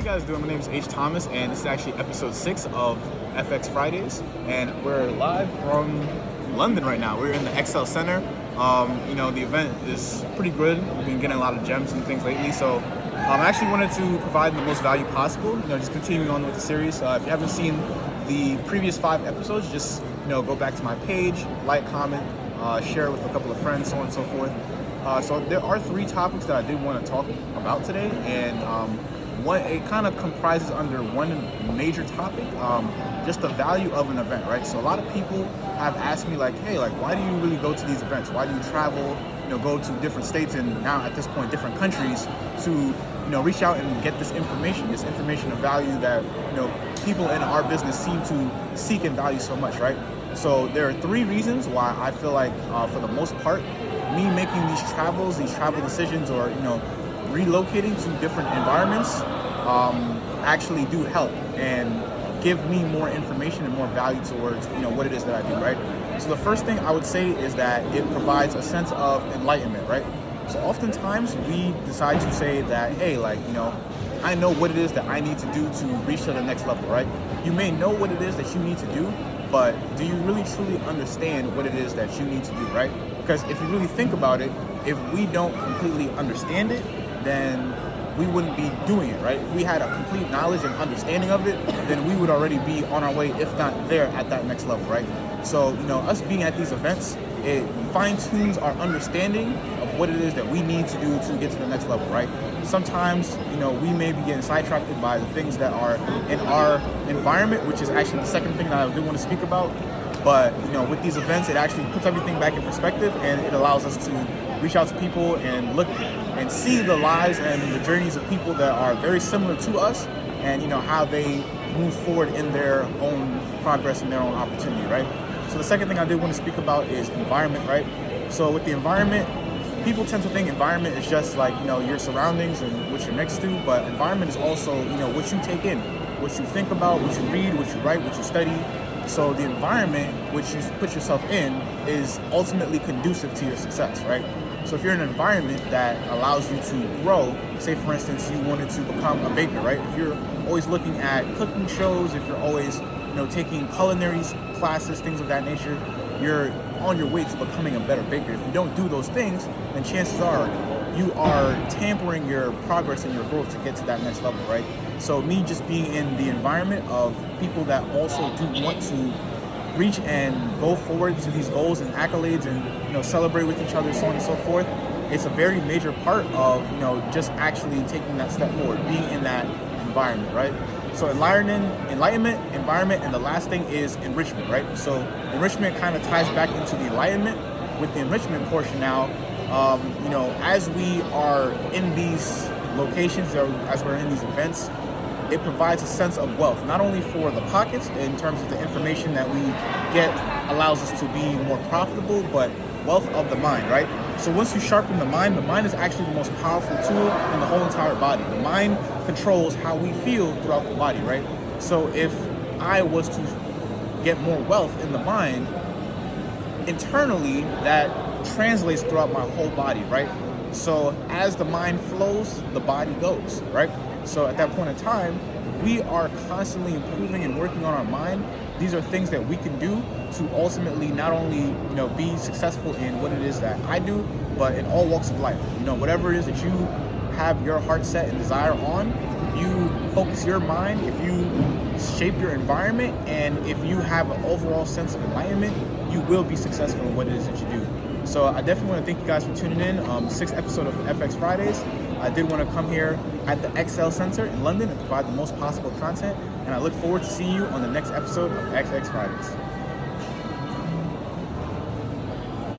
guys doing? My name is H. Thomas, and this is actually episode 6 of FX Fridays, and we're live from London right now. We're in the XL Center. The event is pretty good. We've been getting a lot of gems and things lately, so I actually wanted to provide the most value possible. Just continuing on with the series. If you haven't seen the previous 5 episodes, just go back to my page, like, comment, share with a couple of friends, so on and so forth. So there are 3 topics that I did want to talk about today, and it kind of comprises under one major topic, just the value of an event, right? So a lot of people have asked me hey, why do you really go to these events? Why do you travel, go to different states and now at this point different countries to, reach out and get this information of value that, people in our business seem to seek and value so much, right? So there are 3 reasons why I feel like, for the most part, me making these travel decisions or, relocating to different environments actually do help and give me more information and more value towards, what it is that I do, right? So the first thing I would say is that it provides a sense of enlightenment, right? So oftentimes we decide to say that, hey, I know what it is that I need to do to reach to the next level, right? You may know what it is that you need to do, but do you really truly understand what it is that you need to do, right? Because if you really think about it, if we don't completely understand it, then we wouldn't be doing it, right? If we had a complete knowledge and understanding of it, then we would already be on our way, if not there, at that next level, right? So, us being at these events, it fine-tunes our understanding of what it is that we need to do to get to the next level, right? Sometimes, we may be getting sidetracked by the things that are in our environment, which is actually the second thing that I do want to speak about. But, with these events, it actually puts everything back in perspective, and it allows us to reach out to people and look and see the lives and the journeys of people that are very similar to us, and how they move forward in their own progress and their own opportunity, right? So the second thing I did want to speak about is environment, right? So with the environment, people tend to think environment is just your surroundings and what you're next to, but environment is also what you take in, what you think about, what you read, what you write, what you study. So the environment which you put yourself in is ultimately conducive to your success, right? So if you're in an environment that allows you to grow, say for instance you wanted to become a baker, right? If you're always looking at cooking shows, if you're always taking culinary classes, things of that nature, you're on your way to becoming a better baker. If you don't do those things, then chances are you are tampering your progress and your growth to get to that next level, right? So me just being in the environment of people that also do want to reach and go forward to these goals and accolades and celebrate with each other, so on and so forth, it's a very major part of just actually taking that step forward, being in that environment, right? So enlightenment, environment, and the last thing is enrichment, right? So enrichment kind of ties back into the enlightenment. With the enrichment portion now, as we are in these locations, as we're in these events, it provides a sense of wealth, not only for the pockets in terms of the information that we get allows us to be more profitable, but wealth of the mind, right? So once you sharpen the mind is actually the most powerful tool in the whole entire body. The mind controls how we feel throughout the body, right? So if I was to get more wealth in the mind, internally that translates throughout my whole body, right? So as the mind flows, the body goes, right? So at that point in time, we are constantly improving and working on our mind. These are things that we can do to ultimately not only, be successful in what it is that I do, but in all walks of life. Whatever it is that you have your heart set and desire on, if you focus your mind, if you shape your environment, and if you have an overall sense of enlightenment, you will be successful in what it is that you do. So I definitely want to thank you guys for tuning in. 6th episode of FX Fridays. I did want to come here at the XL Center in London and provide the most possible content. And I look forward to seeing you on the next episode of XX Fridays.